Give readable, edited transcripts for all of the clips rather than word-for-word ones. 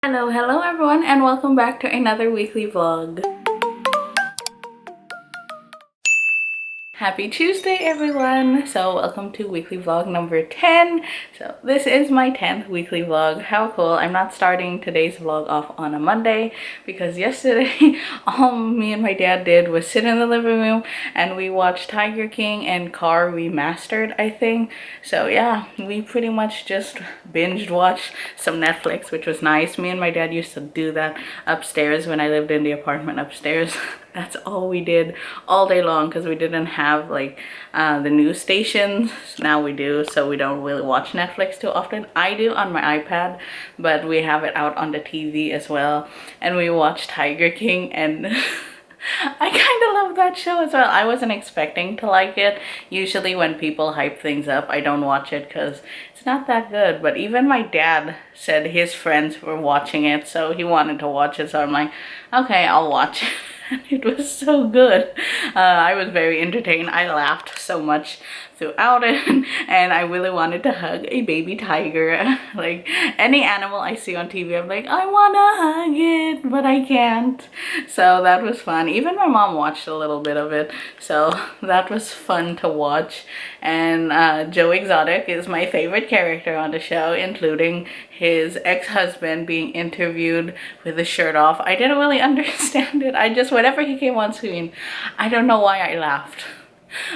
Hello everyone, and welcome back to another weekly vlog. Happy Tuesday everyone! So welcome to weekly vlog number 10. So this is my 10th weekly vlog. How cool. I'm not starting today's vlog off on a Monday because yesterday all me and my dad did was sit in the living room and we watched Tiger King and Car Remastered, I think. So yeah, we pretty much just binged watched some Netflix, which was nice. Me and my dad used to do that upstairs when I lived in the apartment upstairs. That's all we did all day long because we didn't have like the news stations. Now we do, so we don't really watch Netflix too often. I do on my iPad, but we have it out on the TV as well. And we watch Tiger King and I kind of love that show as well. I wasn't expecting to like it. Usually when people hype things up, I don't watch it because it's not that good. But even my dad said his friends were watching it, so he wanted to watch it. So I'm like, okay, I'll watch it. It was so good. I was very entertained. I laughed so much throughout it, and I really wanted to hug a baby tiger. Like any animal I see on TV, I'm like, I want to hug it, but I can't. So that was fun. Even my mom watched a little bit of it, so that was fun to watch. And Joe Exotic is my favorite character on the show, including his ex-husband being interviewed with his shirt off. I didn't really understand it. I just, whenever he came on screen, I don't know why I laughed.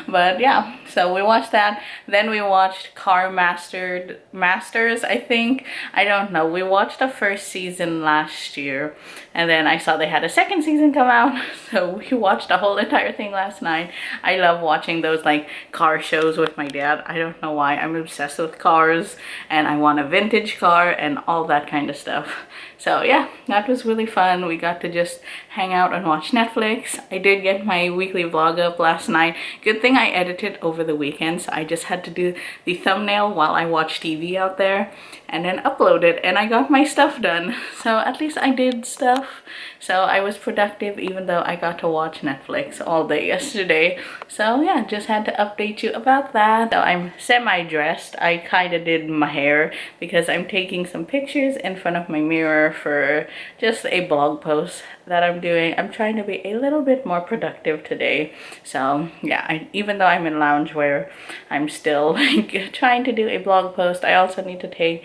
But yeah, so we watched that. Then we watched Masters, I think. I don't know. We watched the first season last year, and then I saw they had a second season come out, so we watched the whole entire thing last night. I love watching those like car shows with my dad. I don't know why. I'm obsessed with cars, and I want a vintage car and all that kind of stuff. So yeah, that was really fun. We got to just hang out and watch Netflix. I did get my weekly vlog up last night. Good thing I edited over the weekend, so I just had to do the thumbnail while I watched TV out there and then upload it, and I got my stuff done. So at least I did stuff. So I was productive even though I got to watch Netflix all day yesterday. So yeah, just had to update you about that. So I'm semi-dressed. I kind of did my hair because I'm taking some pictures in front of my mirror for just a blog post that I'm doing. I'm trying to be a little bit more productive today. So yeah, even though I'm in loungewear, I'm still like trying to do a blog post. I also need to take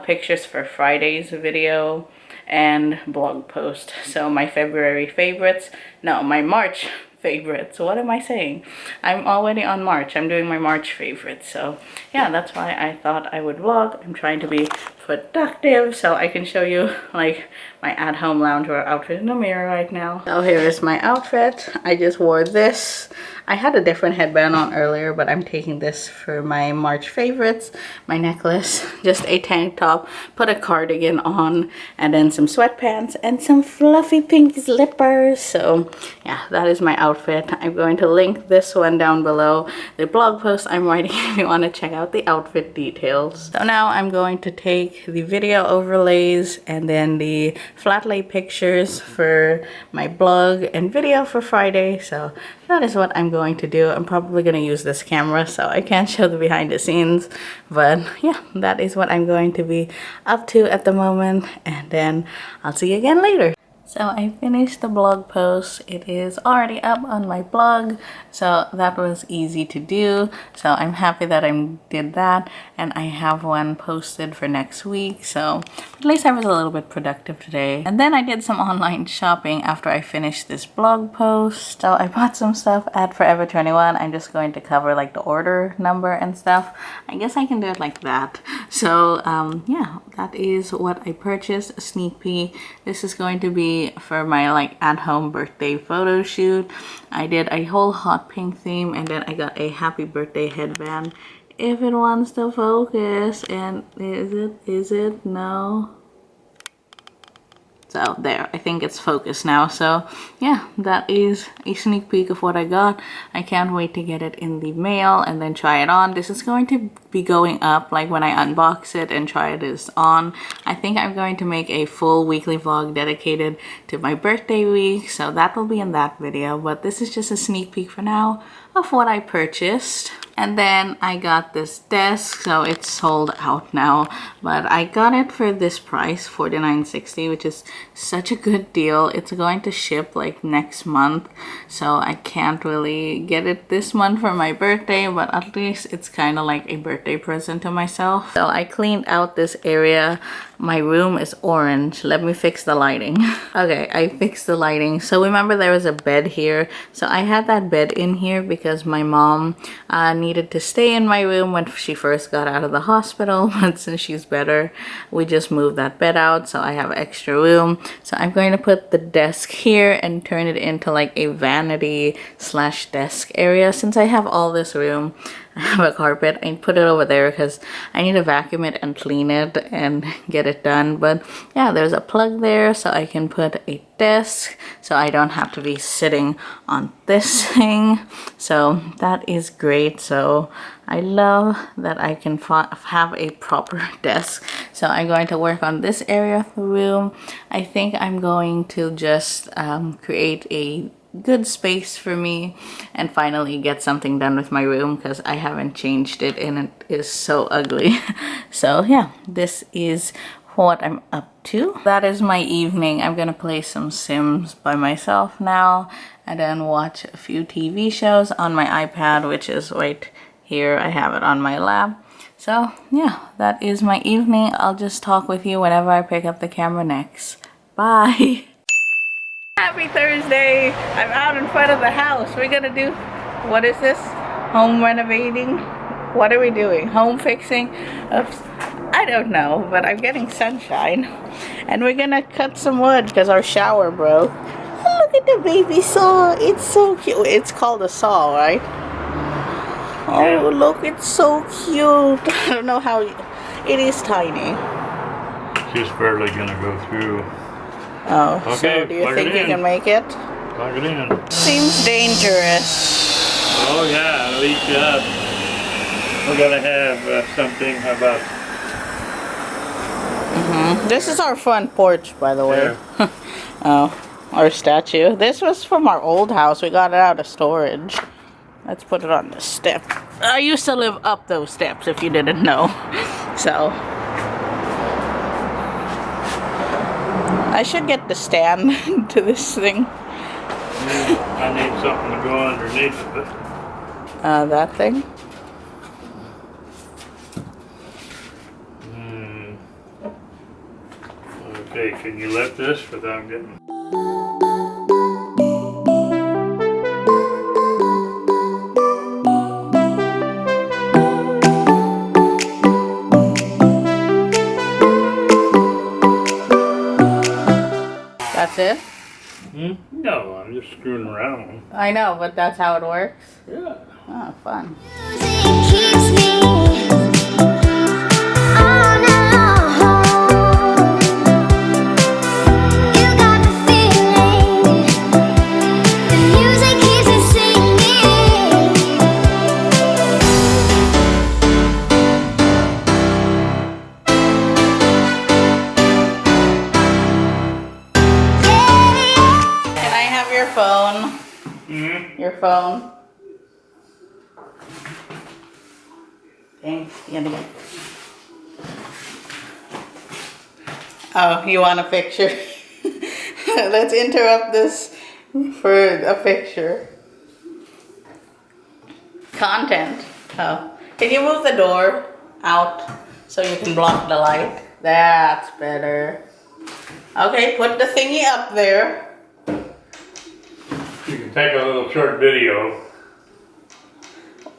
pictures for Friday's video and blog post. So my February favorites, no, my March favorites. What am I saying? I'm already on March. I'm doing my March favorites. So yeah, that's why I thought I would vlog. I'm trying to be productive so I can show you like my at-home loungewear outfit in the mirror right now. So here is my outfit. I just wore this. I had a different headband on earlier, but I'm taking this for my March favorites. My necklace, just a tank top, put a cardigan on, and then some sweatpants and some fluffy pink slippers. So yeah, that is my outfit. I'm going to link this one down below, the blog post I'm writing if you want to check out the outfit details. So now I'm going to take the video overlays and then the flat lay pictures for my blog and video for Friday. So that is what I'm going to do. I'm probably going to use this camera, so I can't show the behind the scenes. But yeah, that is what I'm going to be up to at the moment. And then I'll see you again later. So I finished the blog post. It is already up on my blog, so that was easy to do. So I'm happy that I did that, and I have one posted for next week. So at least I was a little bit productive today. And then I did some online shopping after I finished this blog post. So I bought some stuff at Forever 21. I'm just going to cover like the order number and stuff. I guess I can do it like that. So yeah, that is what I purchased, a sneak peek. This is going to be for my like at-home birthday photo shoot. I did a whole hot pink theme, and then I got a happy birthday headband if it wants to focus. And is it no? So there, I think it's focused now. So yeah, that is a sneak peek of what I got. I can't wait to get it in the mail and then try it on. This is going to be going up like when I unbox it and try this on. I think I'm going to make a full weekly vlog dedicated to my birthday week, so that will be in that video. But this is just a sneak peek for now of what I purchased. And then I got this desk, so it's sold out now, but I got it for this price, $49.60, which is such a good deal. It's going to ship like next month, so I can't really get it this month for my birthday, but at least it's kind of like a birthday present to myself. So I cleaned out this area. My room is orange. Let me fix the lighting. Okay, I fixed the lighting. So remember there was a bed here. So I had that bed in here because my mom needed to stay in my room when she first got out of the hospital. But since she's better, we just moved that bed out. So I have extra room. So I'm going to put the desk here and turn it into like a vanity slash desk area. Since I have all this room, I have a carpet, I put it over there because I need to vacuum it and clean it and get it done. But yeah, there's a plug there so I can put a desk so I don't have to be sitting on this thing. So that is great. So I love that I can have a proper desk. So I'm going to work on this area of the room. I think I'm going to just create a good space for me and finally get something done with my room because I haven't changed it and it is so ugly. So yeah, this is what I'm up to. That is my evening. I'm gonna play some Sims by myself now and then watch a few TV shows on my iPad, which is right here. I have it on my lap. So yeah, that is my evening. I'll just talk with you whenever I pick up the camera next. Bye. Happy Thursday! I'm out in front of the house. We're gonna do, what is this? Home renovating? What are we doing? Home fixing? Oops. I don't know, but I'm getting sunshine. And we're gonna cut some wood because our shower broke. Look at the baby saw. It's so cute. It's called a saw, right? Oh, look, it's so cute. I don't know how, it is tiny. She's barely gonna go through. Oh, okay, so do you think you can make it? Plug it in. Seems dangerous. Oh yeah, leak up. We're gonna have something about... This is our front porch, by the way. Yeah. Oh, our statue. This was from our old house. We got it out of storage. Let's put it on the step. I used to live up those steps, if you didn't know. So I should get the stand to this thing. I need something to go underneath of it. That thing? Okay, can you lift this without getting... That's it? No, I'm just screwing around. I know, but that's how it works? Yeah. Oh, fun. Phone. Your phone. Thanks. Oh, you want a picture? Let's interrupt this for a picture. Content. Oh. Can you move the door out so you can block the light? That's better. Okay, put the thingy up there. You can take a little short video.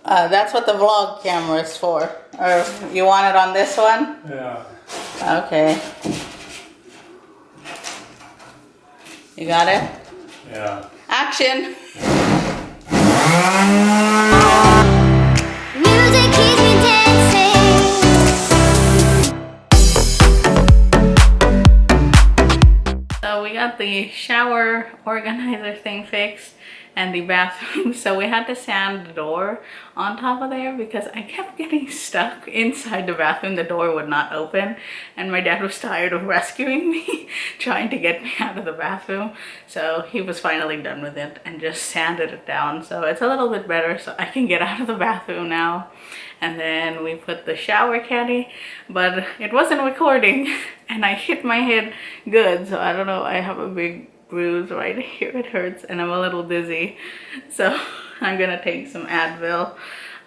That's what the vlog camera is for. Or you want it on this one? Yeah. Okay. You got it? Yeah. Action! Music keeps me dancing. So we got the shower organizer thing fixed. and the bathroom. So we had to sand the door on top of there because I kept getting stuck inside the bathroom. The door would not open, and my dad was tired of rescuing me trying to get me out of the bathroom. So he was finally done with it and just sanded it down. So it's a little bit better, so I can get out of the bathroom now. And then we put the shower caddy, but it wasn't recording and I hit my head good, so I don't know, I have a big bruise right here. It hurts and I'm a little dizzy, so I'm gonna take some Advil.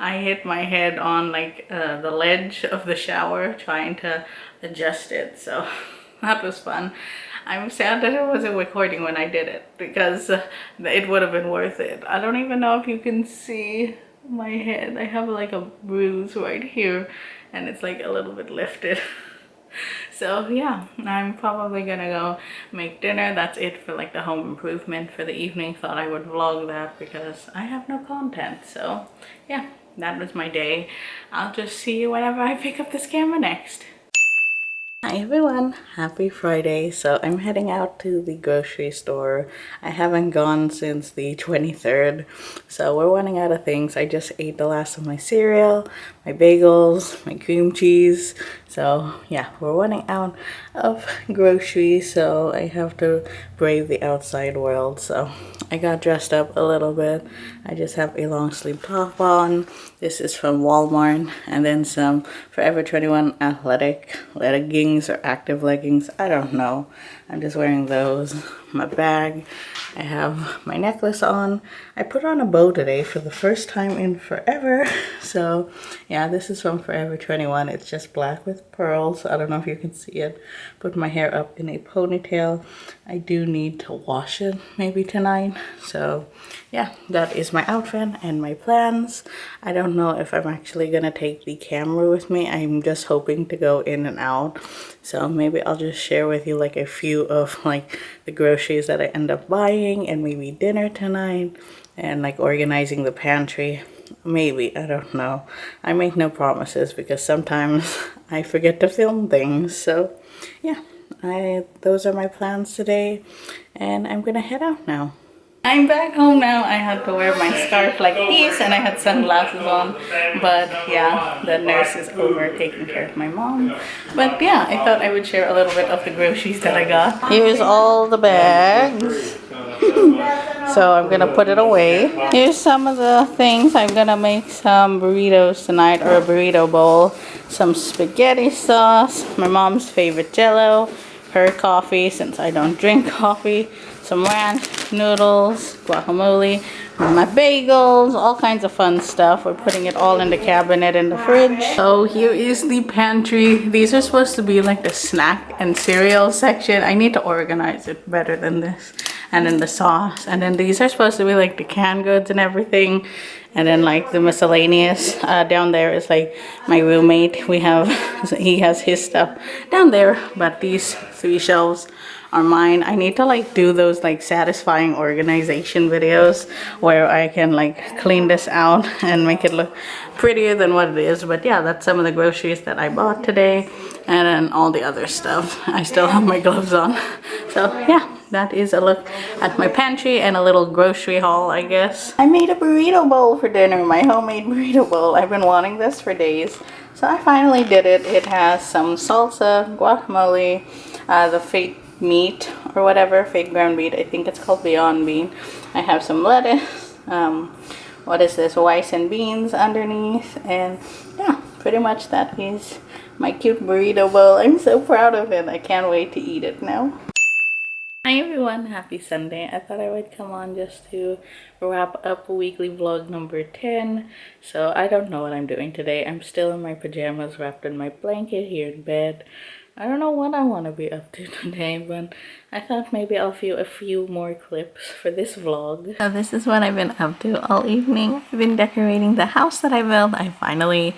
I hit my head on like the ledge of the shower trying to adjust it, so that was fun. I'm sad that it wasn't recording when I did it because it would have been worth it. I don't even know if you can see my head. I have like a bruise right here and it's like a little bit lifted. So yeah, I'm probably gonna go make dinner. That's it for like the home improvement for the evening. Thought I would vlog that because I have no content. So yeah, that was my day. I'll just see you whenever I pick up this camera next. Hi everyone, happy Friday. So I'm heading out to the grocery store. I haven't gone since the 23rd, so we're running out of things. I just ate the last of my cereal, my bagels, my cream cheese. So yeah, we're running out of groceries, so I have to brave the outside world. So I got dressed up a little bit. I just have a long sleeve top on. This is from Walmart, and then some Forever 21 athletic leggings or active leggings. I don't know. I'm just wearing those. My bag. I have my necklace on. I put on a bow today for the first time in forever. So yeah, this is from Forever 21. It's just black with pearls. I don't know if you can see it. Put my hair up in a ponytail. I do need to wash it maybe tonight. So yeah, that is my outfit and my plans. I don't know if I'm actually gonna take the camera with me. I'm just hoping to go in and out. So maybe I'll just share with you like a few of like the groceries that I end up buying and maybe dinner tonight and like organizing the pantry. Maybe, I don't know. I make no promises because sometimes I forget to film things. So yeah, those are my plans today and I'm gonna head out now. I'm back home now. I had to wear my scarf like this and I had sunglasses on, but yeah, the nurse is over taking care of my mom. But yeah, I thought I would share a little bit of the groceries that I got. Here's all the bags. So I'm gonna put it away. Here's some of the things. I'm gonna make some burritos tonight, or a burrito bowl. Some spaghetti sauce, my mom's favorite Jello, her coffee since I don't drink coffee, some ranch, noodles, guacamole, my bagels, all kinds of fun stuff. We're putting it all in the cabinet in the fridge. So here is the pantry. These are supposed to be like the snack and cereal section. I need to organize it better than this. And then the sauce. And then these are supposed to be like the canned goods and everything. And then like the miscellaneous. Down there is like my roommate. He has his stuff down there. But these 3 shelves are mine. I need to like do those like satisfying organization videos where I can like clean this out and make it look prettier than what it is. But yeah, that's some of the groceries that I bought today, and then all the other stuff. I still have my gloves on. So yeah, that is a look at my pantry and a little grocery haul, I guess. I made a burrito bowl for dinner, my homemade burrito bowl. I've been wanting this for days, so I finally did it. It has some salsa, guacamole, the fake meat or whatever, fake ground meat. I think it's called Beyond Bean. I have some lettuce, what is this, rice and beans underneath, and yeah, pretty much that is my cute burrito bowl. I'm so proud of it. I can't wait to eat it now. Hi everyone, happy Sunday. I thought I would come on just to wrap up weekly vlog number 10. So I don't know what I'm doing today. I'm still in my pajamas, wrapped in my blanket here in bed. I don't know what I want to be up to today, but I thought maybe I'll film a few more clips for this vlog. So this is what I've been up to all evening. I've been decorating the house that I built. I finally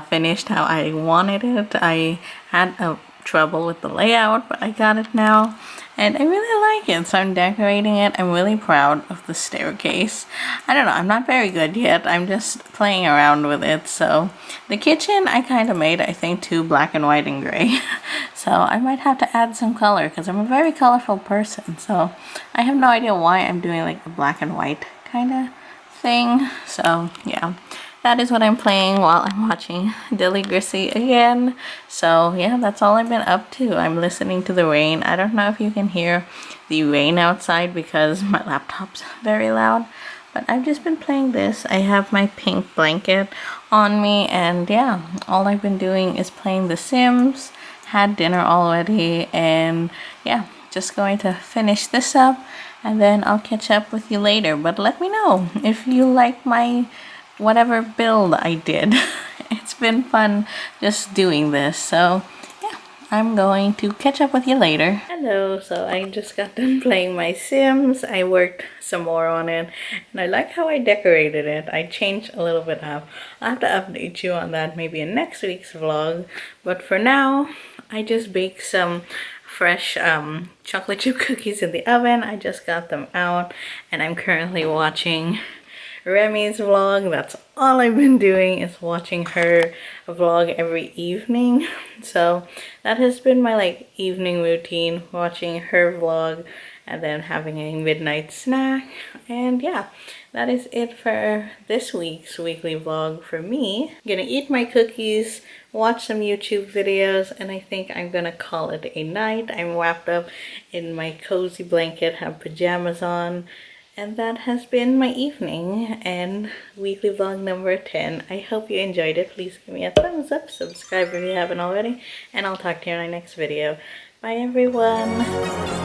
finished how I wanted it. I had trouble with the layout, but I got it now. And I really like it, so I'm decorating it. I'm really proud of the staircase. I don't know, I'm not very good yet. I'm just playing around with it. So the kitchen, I kind of made, I think, 2 black and white and gray. So I might have to add some color because I'm a very colorful person. So I have no idea why I'm doing like a black and white kind of thing. So yeah, that is what I'm playing while I'm watching Deligracy again. So yeah, that's all I've been up to. I'm listening to the rain. I don't know if you can hear the rain outside because my laptop's very loud, but I've just been playing this. I have my pink blanket on me, and yeah, all I've been doing is playing The Sims. Had dinner already, and yeah, just going to finish this up, and then I'll catch up with you later. But let me know if you like my whatever build I did. It's been fun just doing this. So yeah, I'm going to catch up with you later. Hello, so I just got done playing my Sims. I worked some more on it, and I like how I decorated it. I changed a little bit up. I'll have to update you on that maybe in next week's vlog. But for now, I just baked some fresh chocolate chip cookies in the oven. I just got them out, and I'm currently watching Remy's vlog. That's all I've been doing, is watching her vlog every evening. So that has been my like evening routine, watching her vlog and then having a midnight snack. And yeah, that is it for this week's weekly vlog for me. I'm gonna eat my cookies, watch some YouTube videos, and I think I'm gonna call it a night. I'm wrapped up in my cozy blanket, have pajamas on, and that has been my evening and weekly vlog number 10. I hope you enjoyed it. Please give me a thumbs up, subscribe if you haven't already, and I'll talk to you in my next video. Bye everyone!